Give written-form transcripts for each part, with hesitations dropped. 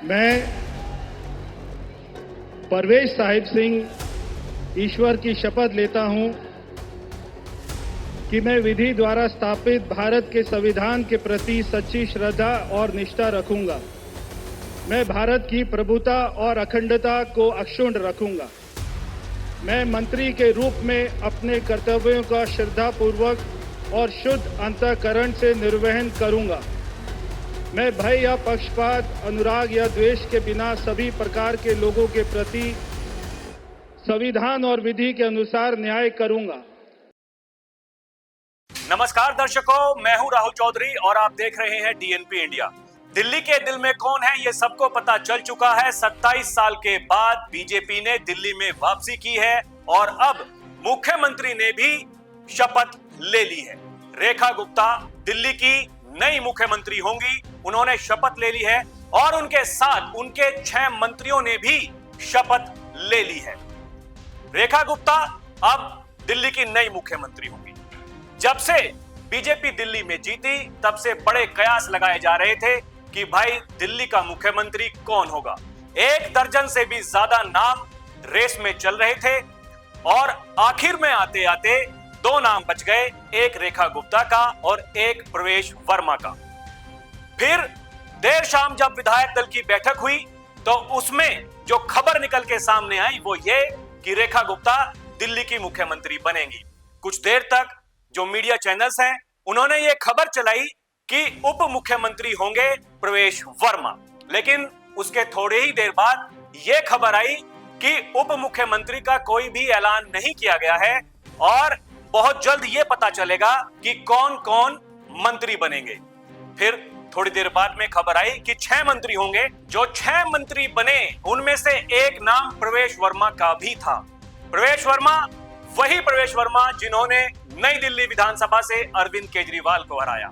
मैं परवेज साहिब सिंह ईश्वर की शपथ लेता हूं कि मैं विधि द्वारा स्थापित भारत के संविधान के प्रति सच्ची श्रद्धा और निष्ठा रखूंगा। मैं भारत की प्रभुता और अखंडता को अक्षुण्ण रखूंगा। मैं मंत्री के रूप में अपने कर्तव्यों का श्रद्धापूर्वक और शुद्ध अंतःकरण से निर्वहन करूंगा। मैं भय या पक्षपात, अनुराग या द्वेष के बिना सभी प्रकार के लोगों के प्रति संविधान और विधि के अनुसार न्याय करूंगा। नमस्कार दर्शकों, मैं हूं राहुल चौधरी और आप देख रहे हैं डीएनपी इंडिया। दिल्ली के दिल में कौन है ये सबको पता चल चुका है। 27 साल के बाद बीजेपी ने दिल्ली में वापसी की है और अब मुख्यमंत्री ने भी शपथ ले ली है। रेखा गुप्ता दिल्ली की नई मुख्यमंत्री होंगी। उन्होंने शपथ ले ली है और उनके साथ उनके 6 मंत्रियों ने भी शपथ ले ली है। रेखा गुप्ता अब दिल्ली की नई मुख्यमंत्री होंगी। जब से बीजेपी दिल्ली में जीती तब से बड़े कयास लगाए जा रहे थे कि भाई दिल्ली का मुख्यमंत्री कौन होगा। 1 दर्जन से भी ज्यादा नाम रेस में चल रहे थे और आखिर में आते आते 2 नाम बच गए, एक रेखा गुप्ता का और एक प्रवेश वर्मा का। फिर देर शाम जब विधायक दल की बैठक हुई तो उसमें जो खबर निकल के सामने आई वो ये कि रेखा गुप्ता दिल्ली की मुख्यमंत्री बनेंगी। कुछ देर तक जो मीडिया चैनल्स हैं उन्होंने ये खबर चलाई कि उप मुख्यमंत्री होंगे प्रवेश वर्मा, लेकिन उसके थोड़े ही देर बाद यह खबर आई कि उप मुख्यमंत्री का कोई भी ऐलान नहीं किया गया है और बहुत जल्द यह पता चलेगा कि कौन कौन मंत्री बनेंगे। फिर थोड़ी देर बाद में खबर आई कि 6 मंत्री होंगे। जो 6 मंत्री बने उनमें से एक नाम प्रवेश वर्मा का भी था। प्रवेश वर्मा वही प्रवेश वर्मा जिन्होंने नई दिल्ली विधानसभा से अरविंद केजरीवाल को हराया।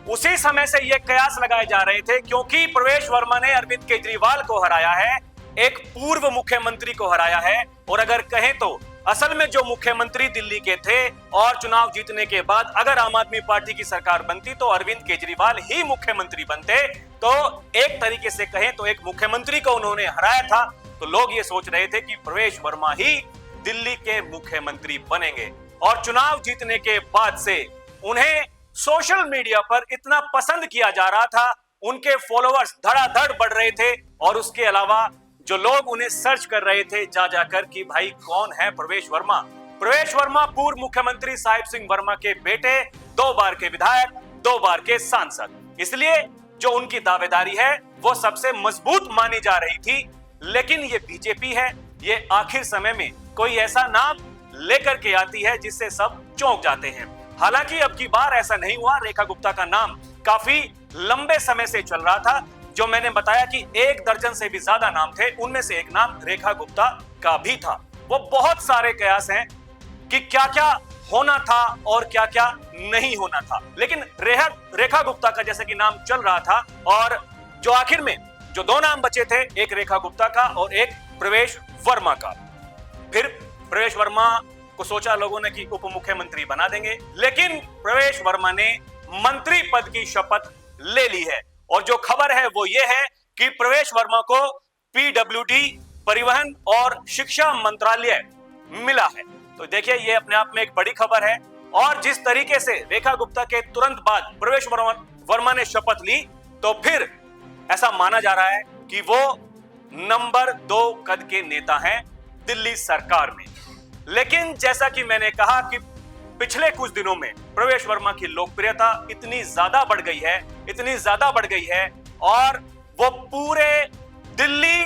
उसी समय से ये कयास लगाए जा रहे थे क्योंकि प्रवेश वर्मा ने अरविंद केजरीवाल को हराया है, एक पूर्व मुख्यमंत्री को हराया है। और अगर कहें तो असल में जो मुख्यमंत्री दिल्ली के थे और चुनाव जीतने के बाद अगर आम आदमी पार्टी की सरकार बनती तो अरविंद केजरीवाल ही मुख्यमंत्री बनते। तो एक तरीके से कहें तो एक मुख्यमंत्री को उन्होंने हराया था। तो लोग ये सोच रहे थे कि प्रवेश वर्मा ही दिल्ली के मुख्यमंत्री बनेंगे। और चुनाव जीतने के बाद से उन्हें सोशल मीडिया पर इतना पसंद किया जा रहा था, उनके फॉलोअर्स धड़ाधड़ बढ़ रहे थे और उसके अलावा जो लोग उन्हें सर्च कर रहे थे जा जाकर कि भाई कौन है प्रवेश वर्मा। प्रवेश वर्मा पूर्व मुख्यमंत्री साहिब सिंह वर्मा के बेटे, 2 बार के विधायक, 2 बार के सांसद। इसलिए जो उनकी दावेदारी है वो सबसे मजबूत मानी जा रही थी। लेकिन ये बीजेपी है, ये आखिर समय में कोई ऐसा नाम लेकर के आती है जिससे सब चौंक जाते हैं। हालांकि अब की बार ऐसा नहीं हुआ। रेखा गुप्ता का नाम काफी लंबे समय से चल रहा था। जो मैंने बताया कि 1 दर्जन से भी ज्यादा नाम थे, उनमें से एक नाम रेखा गुप्ता का भी था। वो बहुत सारे कयास हैं कि क्या क्या होना था और क्या क्या नहीं होना था, लेकिन रेखा गुप्ता का जैसे कि नाम चल रहा था और जो आखिर में जो 2 नाम बचे थे, एक रेखा गुप्ता का और एक प्रवेश वर्मा का। फिर प्रवेश वर्मा को सोचा लोगों ने कि उप मुख्यमंत्री बना देंगे, लेकिन प्रवेश वर्मा ने मंत्री पद की शपथ ले ली है। और जो खबर है वो ये है कि प्रवेश वर्मा को पीडब्ल्यूडी, परिवहन और शिक्षा मंत्रालय मिला है। तो देखिए ये अपने आप में एक बड़ी खबर है। और जिस तरीके से रेखा गुप्ता के तुरंत बाद प्रवेश वर्मा ने शपथ ली तो फिर ऐसा माना जा रहा है कि वो नंबर 2 कद के नेता हैं दिल्ली सरकार में। लेकिन जैसा कि मैंने कहा कि पिछले कुछ दिनों में प्रवेश वर्मा की लोकप्रियता इतनी ज्यादा बढ़ गई है और वो पूरे दिल्ली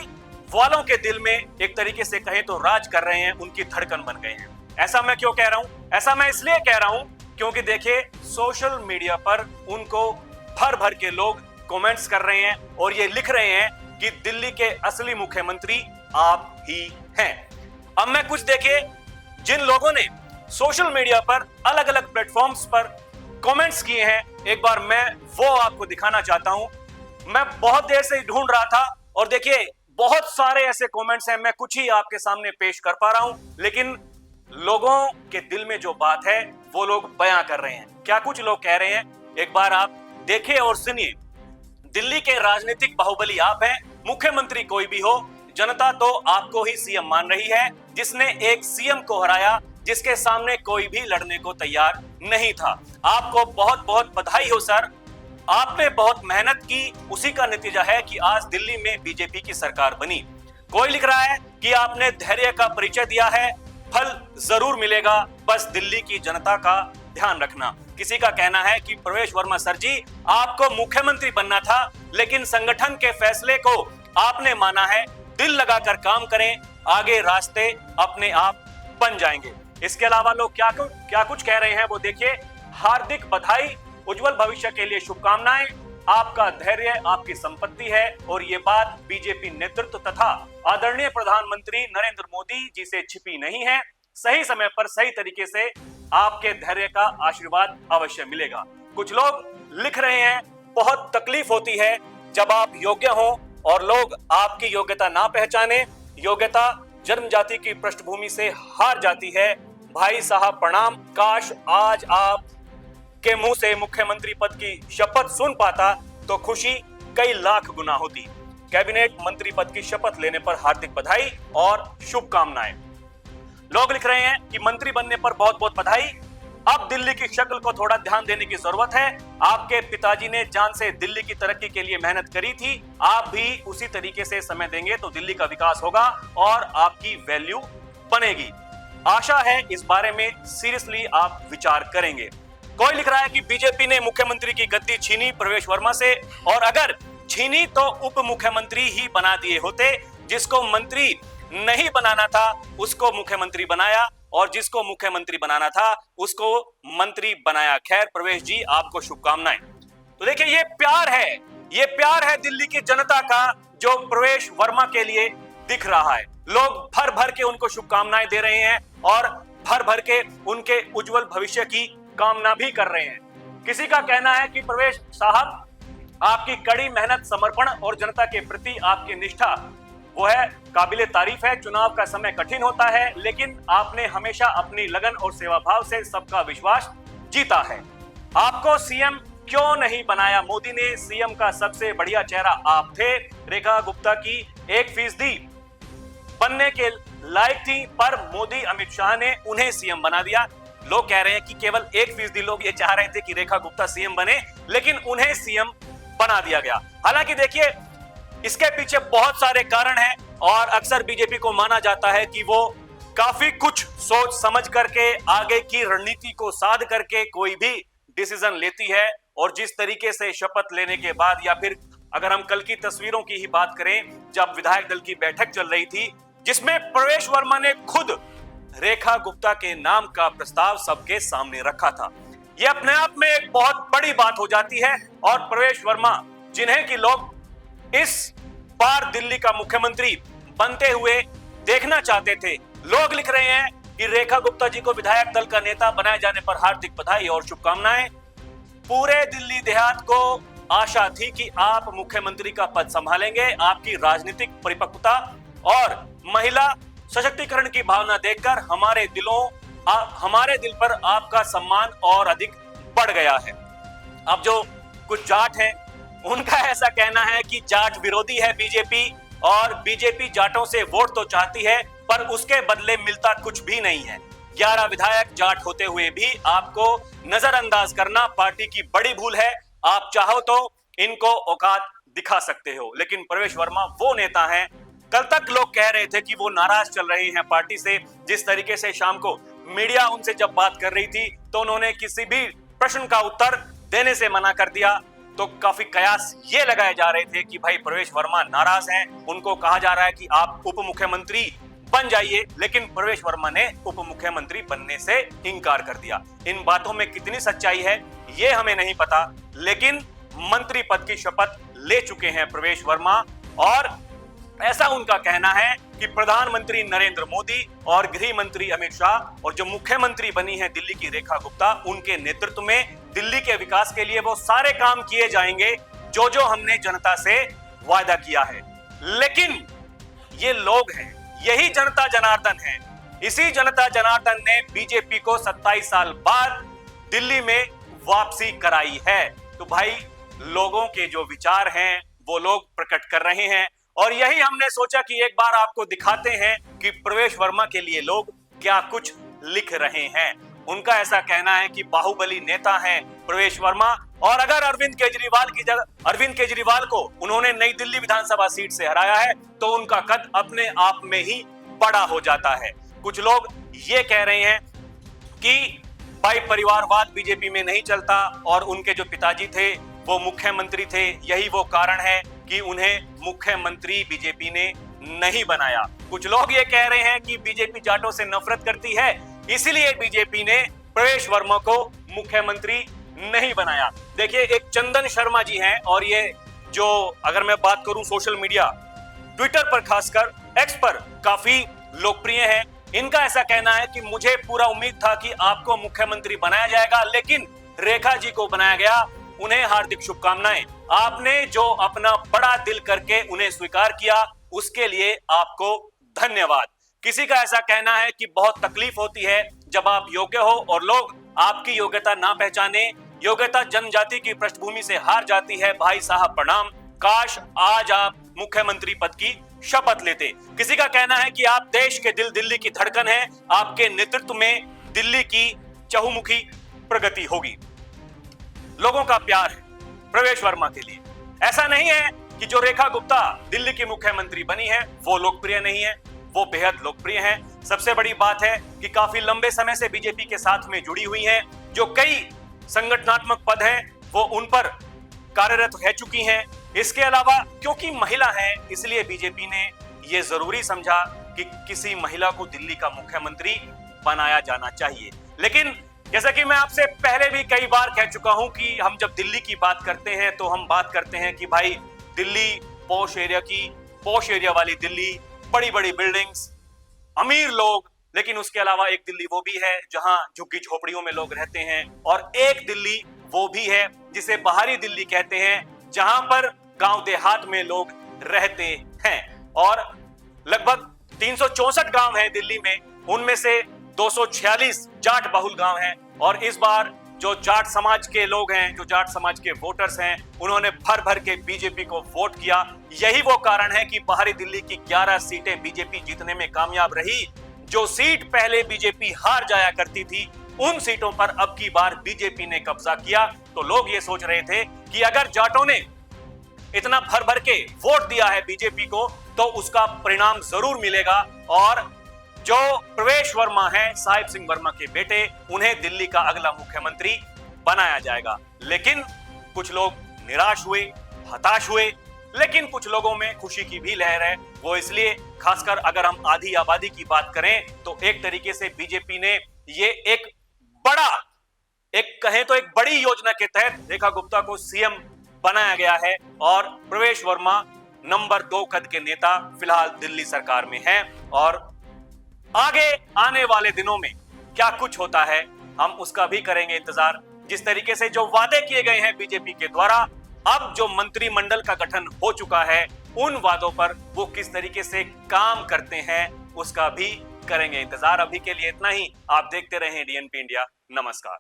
वालों के दिल में एक तरीके से कहें तो राज कर रहे हैं, उनकी धड़कन बन गए हैं। ऐसा मैं क्यों कह रहा हूं? ऐसा मैं इसलिए कह रहा हूं क्योंकि देखिए सोशल मीडिया पर उनको भर भर के लोग कमेंट्स कर रहे हैं और ये लिख रहे हैं कि दिल्ली के असली मुख्यमंत्री आप ही हैं। अब मैं कुछ देखिए जिन लोगों ने सोशल मीडिया पर अलग अलग प्लेटफॉर्म्स पर कमेंट्स किए हैं, एक बार मैं वो आपको दिखाना चाहता हूं। मैं बहुत देर से ढूंढ रहा था और देखिए बहुत सारे ऐसे कमेंट्स हैं, मैं कुछ ही आपके सामने पेश कर पा रहा हूं, लेकिन लोगों के दिल में जो बात है वो लोग बयां कर रहे हैं। क्या कुछ लोग कह रहे हैं, एक बार आप देखिए और सुनिए। दिल्ली के राजनीतिक बाहुबली आप हैं मुख्यमंत्री कोई भी हो, जनता तो आपको ही सीएम मान रही है, जिसने एक सीएम को हराया जिसके सामने कोई भी लड़ने को तैयार नहीं था। आपको बहुत बहुत बधाई हो सर, आपने बहुत मेहनत की, उसी का नतीजा है कि आज दिल्ली में बीजेपी की सरकार बनी। कोई लिख रहा है कि आपने धैर्य का परिचय दिया है, फल जरूर मिलेगा, बस दिल्ली की जनता का ध्यान रखना। किसी का कहना है कि प्रवेश वर्मा सर जी, आपको मुख्यमंत्री बनना था, लेकिन संगठन के फैसले को आपने माना है। दिल लगाकर काम करें, आगे रास्ते अपने आप बन जाएंगे। इसके अलावा लोग क्या कुछ कह रहे हैं वो देखिए। हार्दिक बधाई, उज्जवल भविष्य के लिए शुभकामनाएं, आपका धैर्य आपकी संपत्ति है और ये बात बीजेपी नेतृत्व तथा आदरणीय प्रधानमंत्री नरेंद्र मोदी जी से छिपी नहीं है। सही समय पर सही तरीके से आपके धैर्य का आशीर्वाद अवश्य मिलेगा। कुछ लोग लिख रहे हैं, बहुत तकलीफ होती है जब आप योग्य हो और लोग आपकी योग्यता ना पहचाने। योग्यता जन्म जाति की पृष्ठभूमि से हार जाती है। भाई साहब प्रणाम, काश आज आप के मुंह से मुख्यमंत्री पद की शपथ सुन पाता तो खुशी कई लाख गुना होती। कैबिनेट मंत्री पद की शपथ लेने पर हार्दिक बधाई और शुभकामनाएं। लोग लिख रहे हैं कि मंत्री बनने पर बहुत बहुत बधाई, अब दिल्ली की शक्ल को थोड़ा ध्यान देने की जरूरत है। आपके पिताजी ने जान से दिल्ली की तरक्की के लिए मेहनत करी थी, आप भी उसी तरीके से समय देंगे तो दिल्ली का विकास होगा और आपकी वैल्यू बनेगी। आशा है इस बारे में सीरियसली आप विचार करेंगे। कोई लिख रहा है कि बीजेपी ने मुख्यमंत्री की गद्दी छीनी प्रवेश वर्मा से, और अगर छीनी तो उप मुख्यमंत्री ही बना दिए होते। जिसको मंत्री नहीं बनाना था उसको मुख्यमंत्री बनाया और जिसको मुख्यमंत्री बनाना था उसको मंत्री बनाया। खैर प्रवेश जी, आपको शुभकामनाएं। तो देखिए, ये प्यार है दिल्ली की जनता का जो प्रवेश वर्मा के लिए दिख रहा है। लोग भर भर के उनको शुभकामनाएं दे रहे हैं और भर भर के उनके उज्जवल भविष्य की कामना भी कर रहे हैं। किसी का कहना है कि प्रवेश साहब, आपकी कड़ी मेहनत, समर्पण और जनता के प्रति आपकी निष्ठा वो है काबिले तारीफ है। चुनाव का समय कठिन होता है, लेकिन आपने हमेशा अपनी लगन और सेवा भाव से सबका विश्वास जीता है। आपको सीएम क्यों नहीं बनाया मोदी ने? सीएम का सबसे बढ़िया चेहरा आप थे। रेखा गुप्ता की 1% बनने के लायक थी, पर मोदी अमित शाह ने उन्हें सीएम बना दिया। लोग कह रहे हैं कि केवल 1% लोग ये चाह रहे थे कि रेखा गुप्ता सीएम बने, लेकिन उन्हें सीएम बना दिया गया। हालांकि देखिए, इसके पीछे बहुत सारे कारण हैं और अक्सर बीजेपी को माना जाता है कि वो काफी कुछ सोच समझ करके, आगे की रणनीति को साध करके कोई भी डिसीजन लेती है। और जिस तरीके से शपथ लेने के बाद, या फिर अगर हम कल की तस्वीरों की ही बात करें, जब विधायक दल की बैठक चल रही थी जिसमें प्रवेश वर्मा ने खुद रेखा गुप्ता के नाम का प्रस्ताव सबके सामने रखा था, यह अपने आप में एक बहुत बड़ी बात हो जाती है। और प्रवेश वर्मा, जिन्हें कि लोग इस बार दिल्ली का मुख्यमंत्री बनते हुए देखना चाहते थे, लोग लिख रहे हैं कि रेखा गुप्ता जी को विधायक दल का नेता बनाए जाने पर हार्दिक बधाई और शुभकामनाएं। पूरे दिल्ली देहात को आशा थी कि आप मुख्यमंत्री का पद संभालेंगे। आपकी राजनीतिक परिपक्वता और महिला सशक्तिकरण की भावना देखकर हमारे दिल पर आपका सम्मान और अधिक बढ़ गया है। अब जो कुछ जाट हैं, उनका ऐसा कहना है कि जाट विरोधी है बीजेपी, और बीजेपी जाटों से वोट तो चाहती है पर उसके बदले मिलता कुछ भी नहीं है। 11 विधायक जाट होते हुए भी आपको नजरअंदाज करना पार्टी की बड़ी भूल है। आप चाहो तो इनको औकात दिखा सकते हो, लेकिन प्रवेश वर्मा वो नेता हैं। कल तक लोग कह रहे थे कि वो नाराज चल रहे हैं पार्टी से। जिस तरीके से शाम को मीडिया उनसे जब बात कर रही थी तो उन्होंने किसी भी प्रश्न का उत्तर देने से मना कर दिया। तो काफी कयास ये लगाए जा रहे थे कि भाई प्रवेश वर्मा नाराज हैं, उनको कहा जा रहा है कि आप उप मुख्यमंत्री बन जाइए, लेकिन प्रवेश वर्मा ने उप मुख्यमंत्री बनने से इंकार कर दिया। इन बातों में कितनी सच्चाई है ये हमें नहीं पता, लेकिन मंत्री पद की शपथ ले चुके हैं प्रवेश वर्मा। और ऐसा उनका कहना है कि प्रधानमंत्री नरेंद्र मोदी और गृह मंत्री अमित शाह और जो मुख्यमंत्री बनी है दिल्ली की रेखा गुप्ता, उनके नेतृत्व में दिल्ली के विकास के लिए वो सारे काम किए जाएंगे जो जो हमने जनता से वादा किया है। लेकिन ये लोग हैं, यही जनता जनार्दन है। इसी जनता जनार्दन ने बीजेपी को 27 साल बाद दिल्ली में वापसी कराई है। तो भाई, लोगों के जो विचार हैं वो लोग प्रकट कर रहे हैं और यही हमने सोचा कि एक बार आपको दिखाते हैं कि प्रवेश वर्मा के लिए लोग क्या कुछ लिख रहे हैं। उनका ऐसा कहना है कि बाहुबली नेता हैं प्रवेश वर्मा, और अगर अरविंद केजरीवाल को उन्होंने नई दिल्ली विधानसभा सीट से हराया है तो उनका कद अपने आप में ही बड़ा हो जाता है। कुछ लोग ये कह रहे हैं कि भाई परिवारवाद बीजेपी में नहीं चलता और उनके जो पिताजी थे वो मुख्यमंत्री थे, यही वो कारण है कि उन्हें मुख्यमंत्री बीजेपी ने नहीं बनाया। कुछ लोग ये कह रहे हैं कि बीजेपी जाटों से नफरत करती है, इसीलिए बीजेपी ने प्रवेश वर्मा को मुख्यमंत्री नहीं बनाया। देखिए, एक चंदन शर्मा जी हैं और ये जो अगर मैं बात करूं सोशल मीडिया ट्विटर पर, खासकर एक्स पर काफी लोकप्रिय है। इनका ऐसा कहना है कि मुझे पूरा उम्मीद था कि आपको मुख्यमंत्री बनाया जाएगा, लेकिन रेखा जी को बनाया गया। उन्हें हार्दिक शुभकामनाएं। आपने जो अपना बड़ा दिल करके उन्हें स्वीकार किया उसके लिए आपको धन्यवाद। किसी का ऐसा कहना है कि बहुत तकलीफ होती है जब आप योग्य हो और लोग आपकी योग्यता ना पहचाने। योग्यता जनजाति की पृष्ठभूमि से हार जाती है। भाई साहब प्रणाम, काश आज आप मुख्यमंत्री पद की शपथ लेते। किसी का कहना है कि आप देश के दिल्ली की धड़कन हैं, आपके नेतृत्व में दिल्ली की चहुमुखी प्रगति होगी। लोगों का प्यार है प्रवेश वर्मा के लिए। ऐसा नहीं है कि जो रेखा गुप्ता दिल्ली की मुख्यमंत्री बनी है वो लोकप्रिय नहीं है, वो बेहद लोकप्रिय है। सबसे बड़ी बात है कि काफी लंबे समय से बीजेपी के साथ में जुड़ी हुई हैं, जो कई संगठनात्मक पद हैं वो उन पर कार्यरत रह चुकी हैं। इसके अलावा क्योंकि महिला है इसलिए बीजेपी ने ये जरूरी समझा कि किसी महिला को दिल्ली का मुख्यमंत्री बनाया जाना चाहिए। लेकिन जैसा कि मैं आपसे पहले भी कई बार कह चुका हूं कि हम जब दिल्ली की बात करते हैं तो हम बात करते हैं कि भाई दिल्ली पॉश एरिया वाली दिल्ली, बड़ी बड़ी बिल्डिंग्स, अमीर लोग, लेकिन उसके अलावा एक दिल्ली वो भी है जहां झुग्गी झोपड़ियों में लोग रहते हैं, और एक दिल्ली वो भी है जिसे बाहरी दिल्ली कहते हैं, जहां पर गांव देहात में लोग रहते हैं। और लगभग 364 गांव हैं दिल्ली में, उनमें से 246 जाट बहुल गांव हैं। और इस बार जो जाट समाज के लोग हैं, जो जाट समाज के वोटर्स हैं, उन्होंने भर भर के बीजेपी को वोट किया। यही वो कारण है कि बाहरी दिल्ली की 11 सीटें बीजेपी जीतने में कामयाब रही। जो सीट पहले बीजेपी हार जाया करती थी उन सीटों पर अब की बार बीजेपी ने कब्जा किया। तो लोग ये सोच रहे थे कि अगर जाटों ने इतना भर भर के वोट दिया है बीजेपी को तो उसका परिणाम जरूर मिलेगा, और जो प्रवेश वर्मा है, साहिब सिंह वर्मा के बेटे, उन्हें दिल्ली का अगला मुख्यमंत्री बनाया जाएगा। लेकिन कुछ लोग निराश हुए, हताश हुए, लेकिन कुछ लोगों में खुशी की भी लहर है। वो इसलिए, खासकर अगर हम आधी आबादी की बात करें तो एक तरीके से बीजेपी ने ये एक कहें तो एक बड़ी योजना के तहत रेखा गुप्ता को सीएम बनाया गया है, और प्रवेश वर्मा नंबर 2 कद के नेता फिलहाल दिल्ली सरकार में हैं। और आगे आने वाले दिनों में क्या कुछ होता है हम उसका भी करेंगे इंतजार। जिस तरीके से जो वादे किए गए हैं बीजेपी के द्वारा, अब जो मंत्रिमंडल का गठन हो चुका है, उन वादों पर वो किस तरीके से काम करते हैं उसका भी करेंगे इंतजार। अभी के लिए इतना ही। आप देखते रहें डीएनपी इंडिया। नमस्कार।